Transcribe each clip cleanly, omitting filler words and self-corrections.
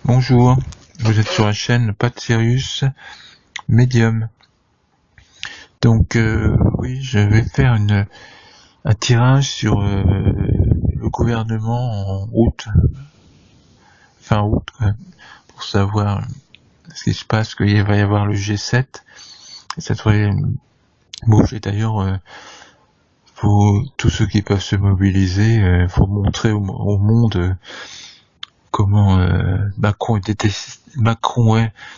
Bonjour, vous êtes sur la chaîne Pas de Sirius Medium. Donc oui, je vais faire un tirage sur le gouvernement en août, fin août, pour savoir ce qui se passe, qu'il va y avoir le G7, et ça devrait bouger. D'ailleurs, faut tous ceux qui peuvent se mobiliser, faut montrer au monde comment Macron déteste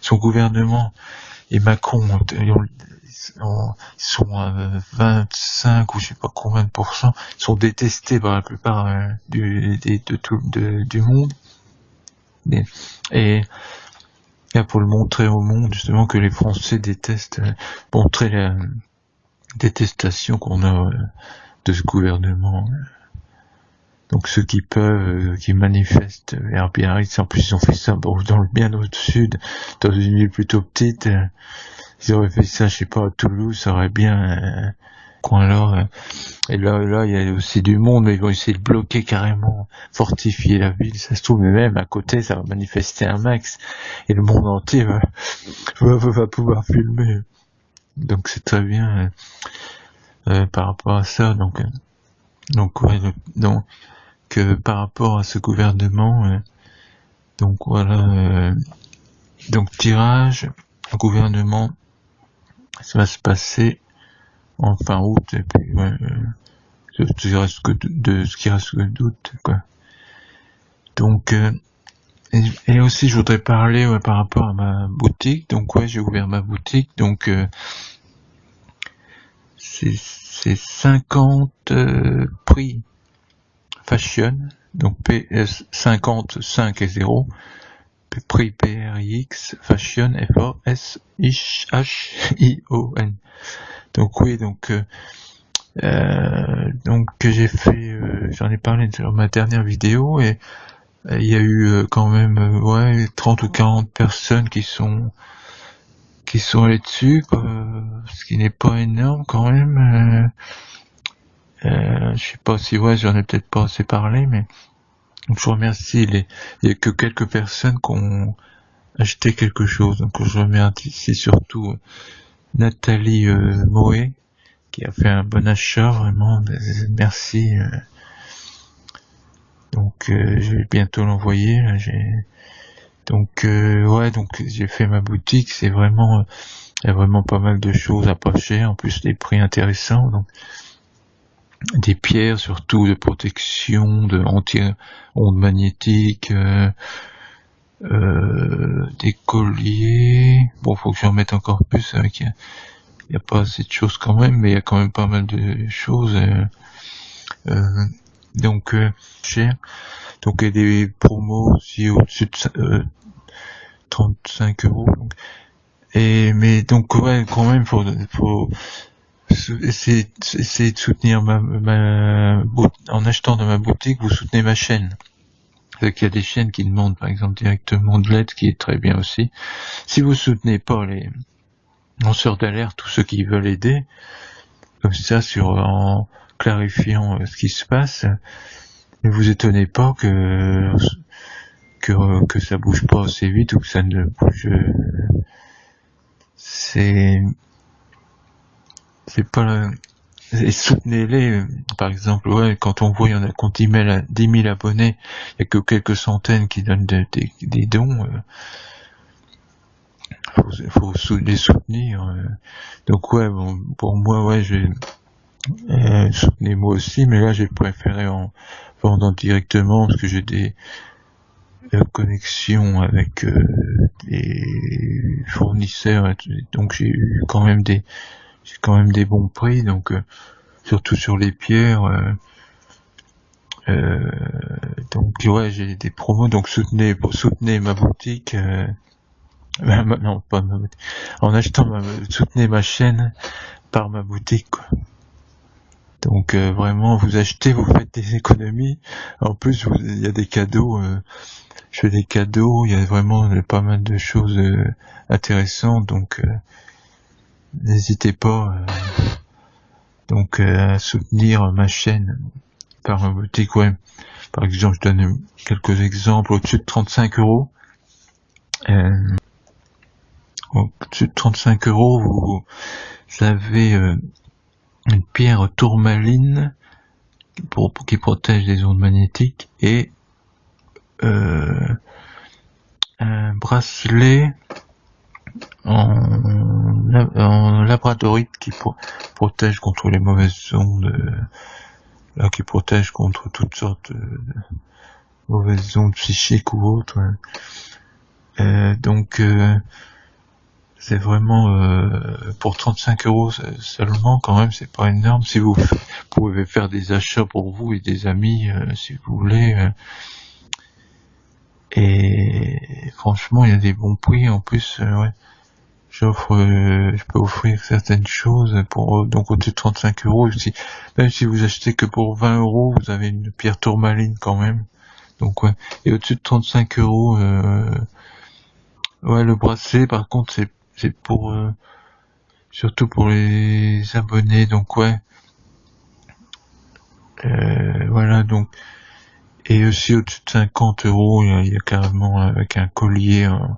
son gouvernement et Macron ils sont à 25 ou je sais pas combien de pourcents, ils sont détestés par la plupart du monde. Et là, pour le montrer au monde, justement, que les Français détestent, montrer la détestation qu'on a de ce gouvernement. Donc ceux qui peuvent, qui manifestent vers Biarritz, en plus ils ont fait ça bien au sud, dans une ville plutôt petite, ils auraient fait ça, je sais pas, à Toulouse, ça aurait bien coin là. Et là, il y a aussi du monde, mais ils vont essayer de bloquer carrément, fortifier la ville, ça se trouve, mais même à côté, ça va manifester un max, et le monde entier va pouvoir filmer. Donc c'est très bien par rapport à ça. Donc par rapport à ce gouvernement, donc voilà, donc tirage au gouvernement, ça va se passer en fin août, et puis ce qui reste que d'août, quoi. Donc et aussi je voudrais parler par rapport à ma boutique. Donc j'ai ouvert ma boutique, donc c'est 50 prix fashion, donc PS 50 5 et 0, prix PRIX fashion FOSHION. Donc oui, donc j'ai fait, j'en ai parlé sur ma dernière vidéo, et il y a eu quand même 30 ou 40 personnes qui sont allées dessus, ce qui n'est pas énorme quand même. Je sais pas si j'en ai peut-être pas assez parlé, mais donc je remercie il y a que quelques personnes qui ont acheté quelque chose. Donc je remercie surtout Nathalie Moé, qui a fait un bon achat, vraiment, merci. Donc je vais bientôt l'envoyer. Donc j'ai fait ma boutique. C'est vraiment, il y a vraiment pas mal de choses à pas cher, en plus des prix intéressants. Donc des pierres surtout de protection, de anti-ondes magnétiques, des colliers. Bon, faut que j'en mette encore plus, avec il y a pas assez de choses quand même, mais il y a quand même pas mal de choses. Donc cher. Donc il y a des promos aussi au-dessus de 35 €. Donc. Mais donc quand même faut essayer de soutenir en achetant dans ma boutique, vous soutenez ma chaîne. Il y a des chaînes qui demandent par exemple directement de l'aide, qui est très bien aussi. Si vous soutenez pas les lanceurs d'alerte, tous ceux qui veulent aider, comme ça, en clarifiant ce qui se passe, ne vous étonnez pas que ça bouge pas assez vite, ou que ça ne bouge. C'est pas. Et soutenez-les, par exemple, quand on voit il y en a qui ont 10 000 abonnés, il y a que quelques centaines qui donnent des dons, faut les soutenir. Donc pour moi, soutenez moi aussi, mais là j'ai préféré en vendant directement, parce que j'ai des connexions avec des fournisseurs, donc j'ai quand même des bons prix, donc surtout sur les pierres. Donc j'ai des promos, donc soutenez ma boutique. Non, pas ma boutique. En achetant soutenez ma chaîne par ma boutique, quoi. Donc vraiment, vous achetez, vous faites des économies. En plus, il y a des cadeaux. Je fais des cadeaux. Il y a vraiment pas mal de choses intéressantes. Donc n'hésitez pas à soutenir ma chaîne par ma boutique. Par exemple, je donne quelques exemples. Au-dessus de 35 €, Au-dessus de 35 €, vous avez une pierre tourmaline qui protège des ondes magnétiques et un bracelet en labradorite qui protège contre les mauvaises ondes, qui protège contre toutes sortes de mauvaises ondes psychiques ou autres. Donc c'est vraiment pour 35 € seulement, quand même, c'est pas énorme. Si vous pouvez faire des achats pour vous et des amis, si vous voulez. Et franchement, il y a des bons prix. En plus, ouais, je peux offrir certaines choses pour donc au-dessus de 35 €. Même si vous achetez que pour 20 €, vous avez une pierre tourmaline quand même. Donc ouais. Et au-dessus de 35 €, ouais, le bracelet, par contre, c'est pour surtout pour les abonnés. Donc ouais. Voilà, donc. Et aussi au-dessus de 50 €, il y a carrément avec un collier en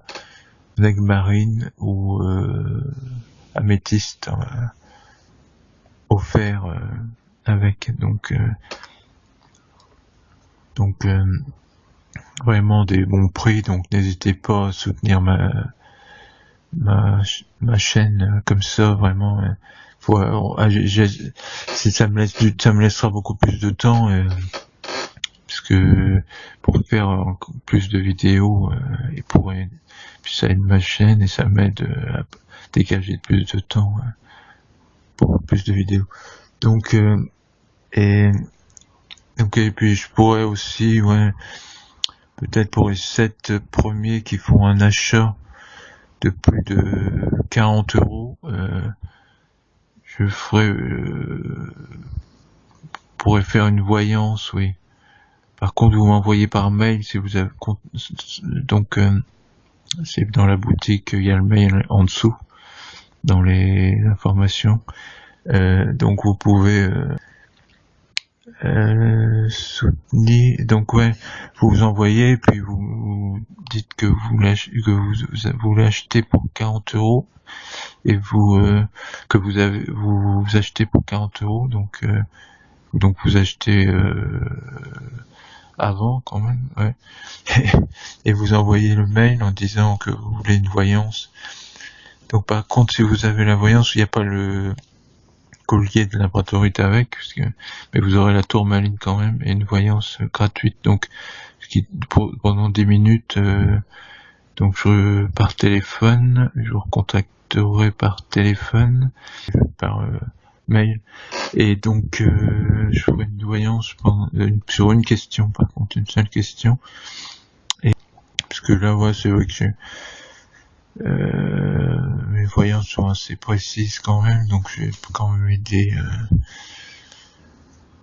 aigle marine ou améthyste offert avec. Donc vraiment des bons prix. Donc n'hésitez pas à soutenir ma chaîne comme ça, vraiment. Ça me laissera beaucoup plus de temps. Parce que pour faire encore plus de vidéos et puis ça aide ma chaîne et ça m'aide à dégager plus de temps pour plus de vidéos. Donc et puis je pourrais aussi, ouais, peut-être pour les 7 premiers qui font un achat de plus de 40 €, je pourrais faire une voyance, oui. Par contre, vous m'envoyez par mail si vous avez donc c'est dans la boutique, il y a le mail en dessous dans les informations. Donc vous pouvez soutenir. Donc ouais, vous envoyez, puis vous dites que vous l'achetez pour 40 € et que vous achetez pour 40 €. Donc vous achetez avant quand même, ouais. Et vous envoyez le mail en disant que vous voulez une voyance. Donc par contre, si vous avez la voyance, il n'y a pas le collier de labradorite avec, mais vous aurez la tourmaline quand même et une voyance gratuite. Donc pendant 10 minutes, donc par téléphone, je vous recontacterai par téléphone, par mail. Et donc je ferai une voyance sur une question, par contre, une seule question. Et parce que là, ouais, c'est vrai que mes voyances sont assez précises quand même, donc je vais quand même aider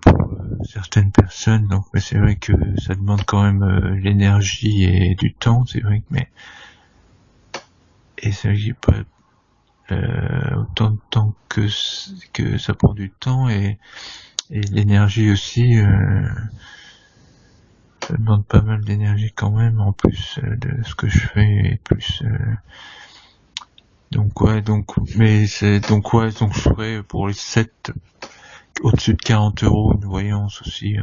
pour certaines personnes. Donc, mais c'est vrai que ça demande quand même l'énergie et du temps, c'est vrai et ça j'ai pas autant de temps que ça prend du temps et l'énergie aussi. Ça demande pas mal d'énergie quand même, en plus de ce que je fais, et plus donc je ferai pour les 7 au-dessus de 40 € une voyance aussi.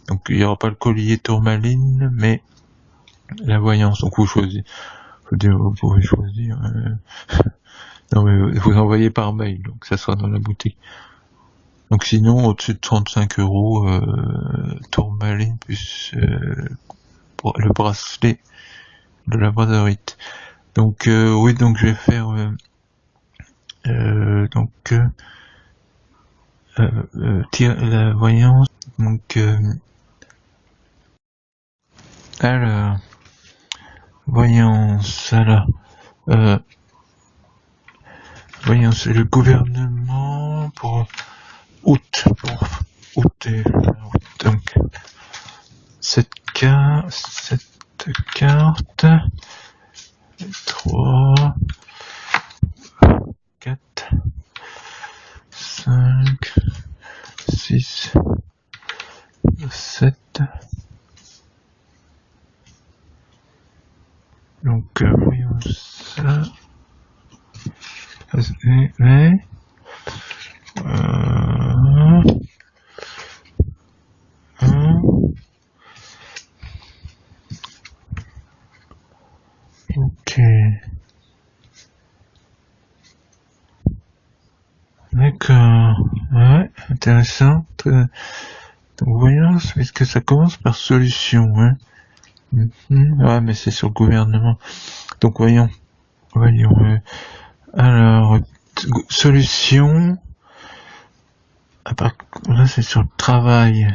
Donc il n'y aura pas le collier tourmaline, mais la voyance. Donc vous pouvez choisir. Non mais vous envoyez par mail, donc ça sera dans la boutique. Donc sinon, au-dessus de 35 €, tourmaline plus le bracelet de la labradorite. Donc oui, donc je vais faire la voyance. Donc alors voyance, voyance, le gouvernement pour août, donc cette carte, 3, 4, 5, 6, 7, Donc, voyons ça. Mais, ok. D'accord. Ouais, intéressant. Donc, voyons, est-ce que ça commence par solution, hein? Ouais, mais c'est sur le gouvernement. Donc, voyons. Alors, solution. Là, c'est sur le travail.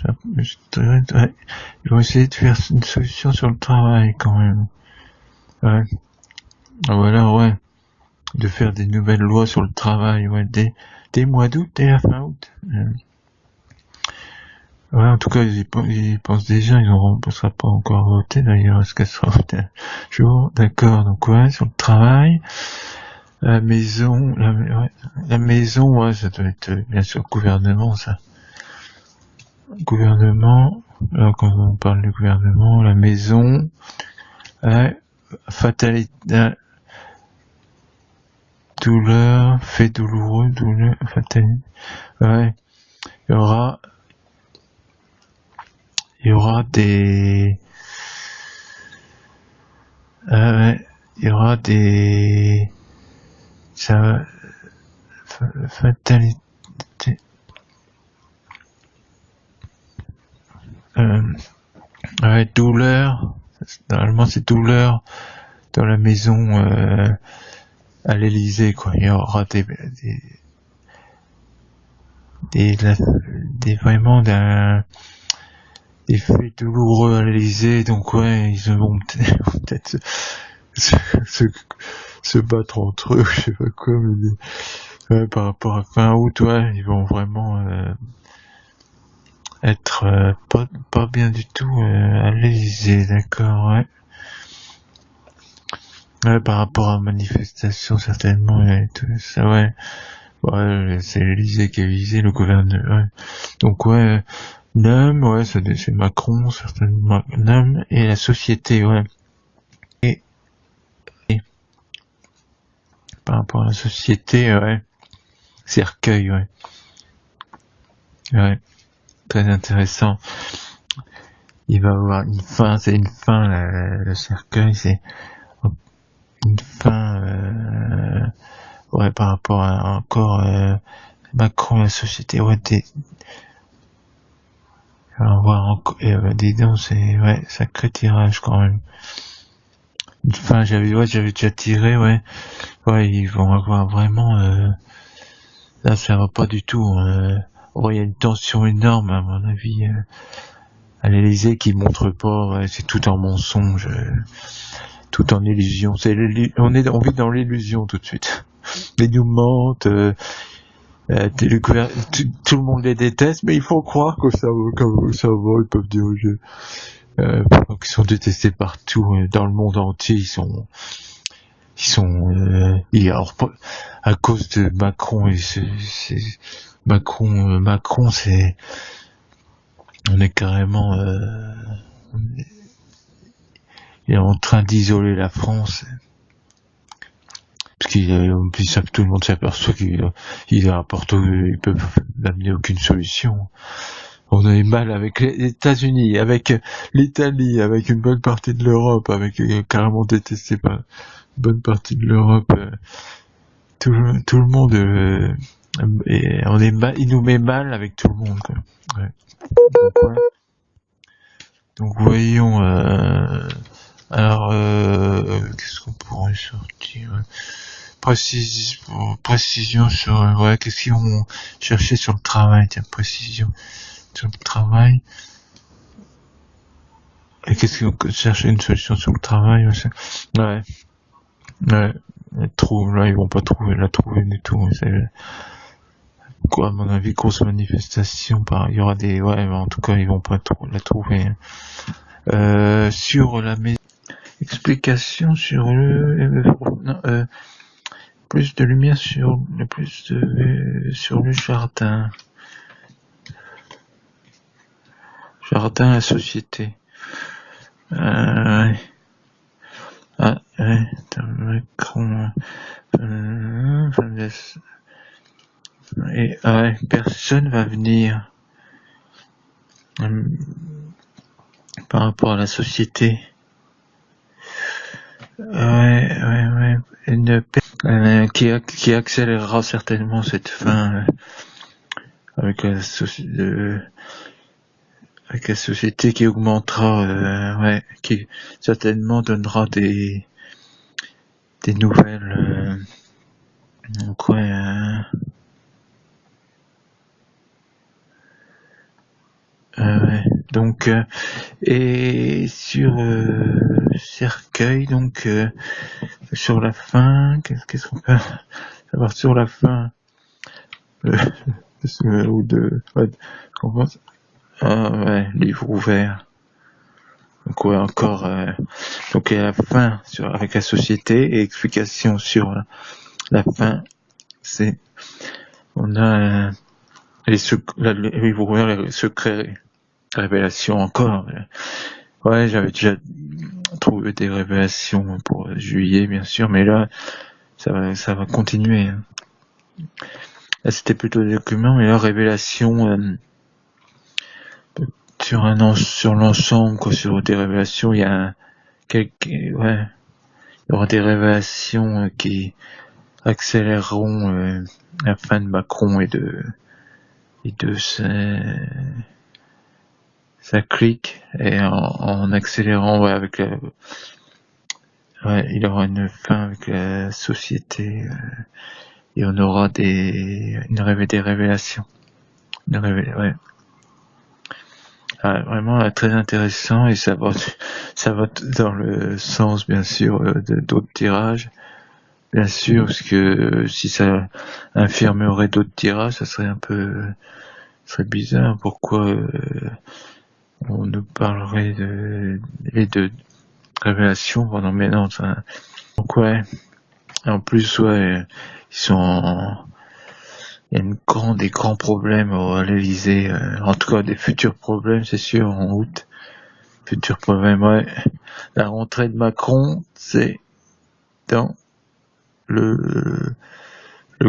Ouais. Ils vont essayer de faire une solution sur le travail, quand même. Ouais. Voilà, ouais. De faire des nouvelles lois sur le travail, ouais, dès mois d'août, dès la fin août. Ouais, en tout cas, ils pensent déjà, ça sera pas encore voté d'ailleurs, est-ce qu'elle sera votée un jour, d'accord, donc ouais, sur le travail, la maison, ouais, ça doit être, bien sûr, gouvernement, ça. Gouvernement, alors quand on parle du gouvernement, la maison, ouais, fatalité, douleur, fait douloureux, douleur, fatalité, ouais, il y aura des, ça, fatalité, ouais, douleur, normalement c'est douleur dans la maison, à l'Élysée, quoi. Il y aura vraiment des faits douloureux à l'Élysée, donc ouais, ils vont peut-être se battre entre eux, je sais pas quoi, mais ouais, par rapport à fin août, ouais, ils vont vraiment être pas bien du tout à l'Élysée, d'accord, ouais. Ouais, par rapport à la manifestation, certainement, et tout ça, ouais. Ouais, c'est l'Élysée qui est visé, le gouverneur, ouais. Donc ouais, NUM, ouais, c'est Macron, certainement, NUM, et la société, ouais. Et par rapport à la société, ouais, cercueil, ouais. Ouais, très intéressant. Il va avoir une fin, c'est une fin, le cercueil, c'est une fin, ouais, par rapport à encore Macron, la société, ouais, on va voir encore, dis donc, c'est, ouais, sacré tirage quand même. Une fin, j'avais déjà tiré, ouais, ils vont avoir vraiment, là, ça va pas du tout, il y a une tension énorme, à mon avis, à l'Élysée qui montre pas, ouais, c'est tout en mensonge, tout en illusion. On vit dans l'illusion tout de suite. Ils nous mentent, tout le monde les déteste, mais il faut croire que ça va, ils peuvent diriger. Ils sont détestés partout, dans le monde entier, alors, à cause de Macron, Macron, on est carrément, il est en train d'isoler la France, parce tout le monde s'aperçoit qu'il apporte, ils peuvent n'amener aucune solution. On a eu mal avec les États-Unis, avec l'Italie, avec une bonne partie de l'Europe, avec carrément détesté par une bonne partie de l'Europe. Tout le monde, il nous met mal avec tout le monde, quoi. Ouais. Donc voyons. Alors, qu'est-ce qu'on pourrait sortir? Précision sur, ouais, qu'est-ce qu'ils vont chercher sur le travail, tiens, précision sur le travail. Et qu'est-ce qu'ils vont chercher une solution sur le travail, ouais. Ouais. Là, ils vont pas trouver du tout. Quoi, à mon avis, grosse manifestation, il y aura ouais, mais en tout cas, ils vont pas la trouver. Sur la explication sur plus de lumière sur le jardin. Jardin, la société. Macron. Et personne va venir par rapport à la société. Qui accélérera certainement cette fin avec la société qui augmentera, qui certainement donnera des nouvelles. Donc et sur Cercueil, donc sur la fin, qu'est-ce qu'on peut savoir sur la fin livre ouvert. Donc encore donc à la fin avec la société et explication sur la fin, c'est on a les secrets, révélations encore. J'avais déjà trouvé des révélations pour juillet, bien sûr, mais là, ça va continuer. Là, c'était plutôt des documents, mais là, révélations sur l'ensemble, sur des révélations, il y a il y aura des révélations qui accéléreront la fin de Macron et de sa clique, et en accélérant avec il aura une fin avec la société et on aura des révélations. Vraiment très intéressant, et ça va dans le sens bien sûr d'autres tirages, bien sûr, parce que si ça infirmerait d'autres tirages, ça serait serait bizarre. Pourquoi on nous parlerait de révélations pendant maintenant, ça. Donc en plus ils sont il y a des grands problèmes à l'Elysée, en tout cas des futurs problèmes, c'est sûr, en août. Futurs problèmes, la rentrée de Macron, c'est dans le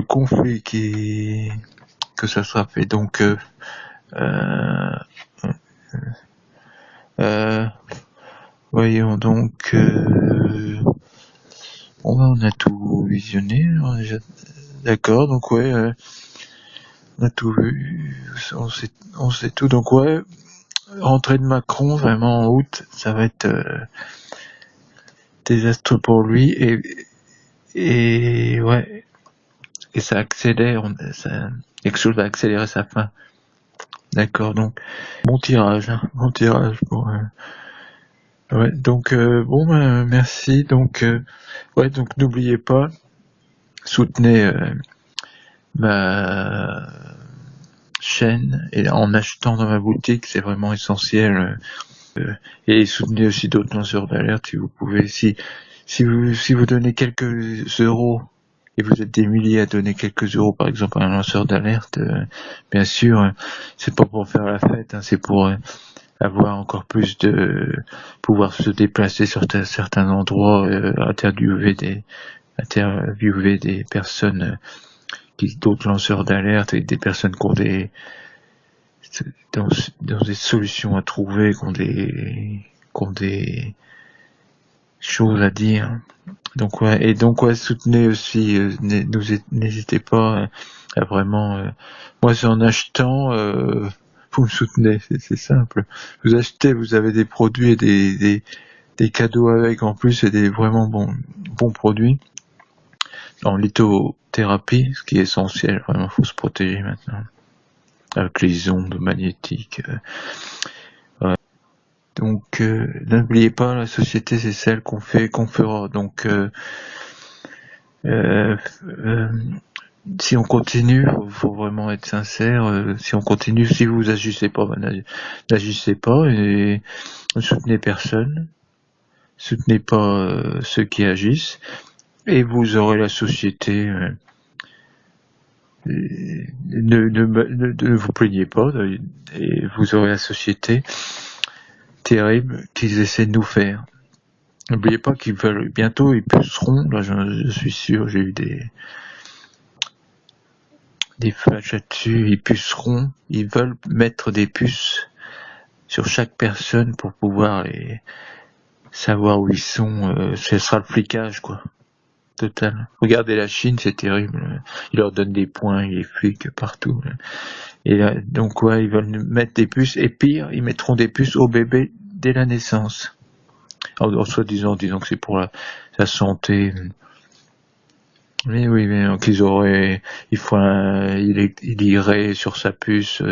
conflit que ça sera fait. Donc voyons donc, on a tout visionné, on a déjà, d'accord, donc on a tout vu, on sait tout, donc rentrée de Macron, vraiment en août, ça va être désastreux pour lui, et ça accélère, quelque chose va accélérer sa fin. D'accord, donc bon tirage pour donc merci, donc donc n'oubliez pas, soutenez ma chaîne et en achetant dans ma boutique, c'est vraiment essentiel, et soutenez aussi d'autres lanceurs d'alerte si vous pouvez. Si vous donnez quelques euros, et vous êtes des milliers à donner quelques euros par exemple à un lanceur d'alerte, bien sûr, c'est pas pour faire la fête, c'est pour avoir encore plus de pouvoir se déplacer sur certains endroits, interviewer des personnes d'autres lanceurs d'alerte, et des personnes qui ont dans des solutions à trouver, qui ont des choses à dire. Donc soutenez aussi, n'hésitez pas à vraiment, moi c'est en achetant, vous me soutenez, c'est simple. Vous achetez, vous avez des produits et des cadeaux avec en plus, et des vraiment bons produits en lithothérapie, ce qui est essentiel. Vraiment, faut se protéger maintenant avec les ondes magnétiques. Donc n'oubliez pas, la société c'est celle qu'on fera. Donc si on continue, faut vraiment être sincère. Si on continue, si vous agissez pas, n'agissez pas, et ne soutenez personne. Soutenez pas ceux qui agissent, et vous aurez la société. Ne vous plaignez pas, et vous aurez la société terrible qu'ils essaient de nous faire. N'oubliez pas qu'ils veulent bientôt, ils puceront. Là, je suis sûr, j'ai eu des flashs là-dessus. Ils puceront. Ils veulent mettre des puces sur chaque personne pour pouvoir savoir où ils sont. Ce sera le flicage, quoi. Total. Regardez la Chine, c'est terrible. Ils leur donnent des points, ils les fliquent partout. Et là, donc ouais, ils veulent mettre des puces. Et pire, ils mettront des puces au bébé dès la naissance. En soi-disant, disons que c'est pour la santé. Mais oui, mais donc il irait sur sa puce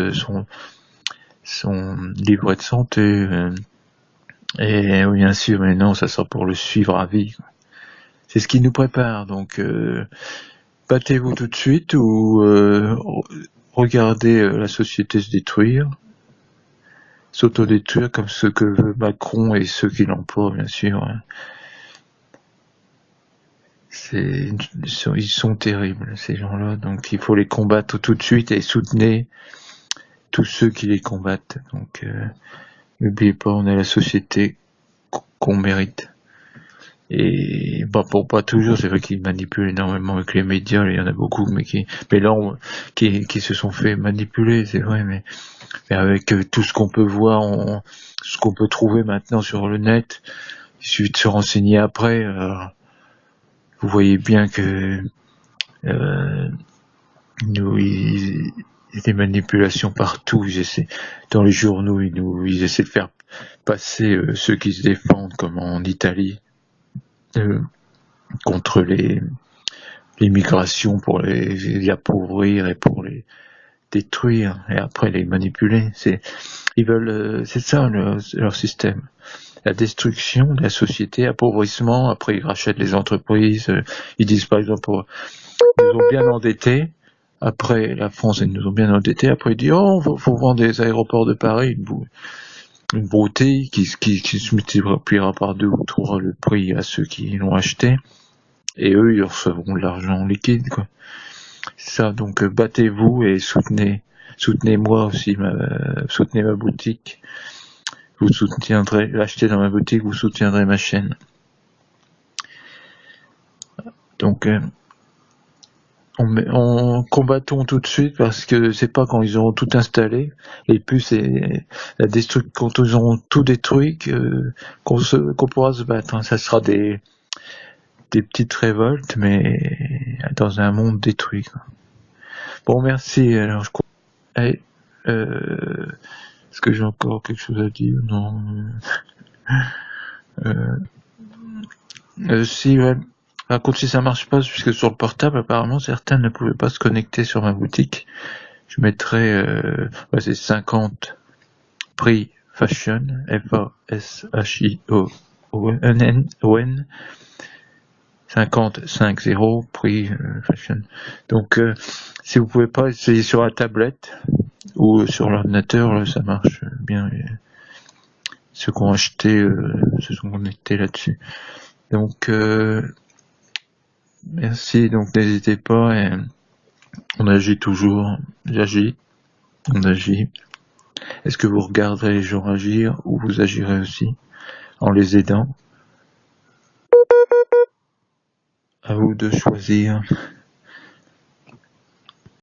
son livret de santé. Et oui, bien sûr, mais non, ça sera pour le suivre à vie. C'est ce qui nous prépare. Donc, battez-vous tout de suite ou regardez la société se détruire, s'autodétruire comme ce que veut Macron et ceux qui l'emploient, bien sûr. Ils sont terribles, ces gens-là. Donc, il faut les combattre tout de suite et soutenez tous ceux qui les combattent. Donc, n'oubliez pas, on a la société qu'on mérite. Et pas toujours, c'est vrai qu'ils manipulent énormément avec les médias, il y en a beaucoup, mais qui se sont fait manipuler, c'est vrai, mais avec tout ce qu'on peut voir, ce qu'on peut trouver maintenant sur le net, il suffit de se renseigner après. Vous voyez bien que il y a des manipulations partout. Dans les journaux, ils essaient de faire passer ceux qui se défendent, comme en Italie. Contre l'immigration pour les appauvrir et pour les détruire et après les manipuler. C'est ça leur système. La destruction de la société, appauvrissement, après ils rachètent les entreprises, ils disent par exemple, ils nous ont bien endettés, après la France, ils nous ont bien endettés, après ils disent, faut vendre des aéroports de Paris, une brouteille qui se multipliera par 2 ou 3 le prix à ceux qui l'ont acheté. Et eux, ils recevront de l'argent en liquide, quoi. C'est ça, donc battez-vous et soutenez-moi aussi, soutenez ma boutique. Vous soutiendrez, l'achetez dans ma boutique, vous soutiendrez ma chaîne. Donc, on combattons tout de suite parce que c'est pas quand ils auront tout installé, et plus c'est quand ils auront tout détruit qu'on pourra se battre. Hein. Ça sera des petites révoltes, mais dans un monde détruit. Quoi. Bon, merci. Alors, est-ce que j'ai encore quelque chose à dire? Non. Si, ouais. Par contre, si ça marche pas, puisque sur le portable, apparemment, certains ne pouvaient pas se connecter sur ma boutique. Je mettrai, c'est 50 prix fashion, Fashion, 50 prix fashion. Donc, si vous pouvez pas essayer sur la tablette ou sur l'ordinateur, là, ça marche bien. Ceux qui ont acheté se sont connectés là-dessus. Donc, merci. Donc, n'hésitez pas. Et on agit toujours. On agit. Est-ce que vous regarderez les gens agir ou vous agirez aussi en les aidant? À vous de choisir.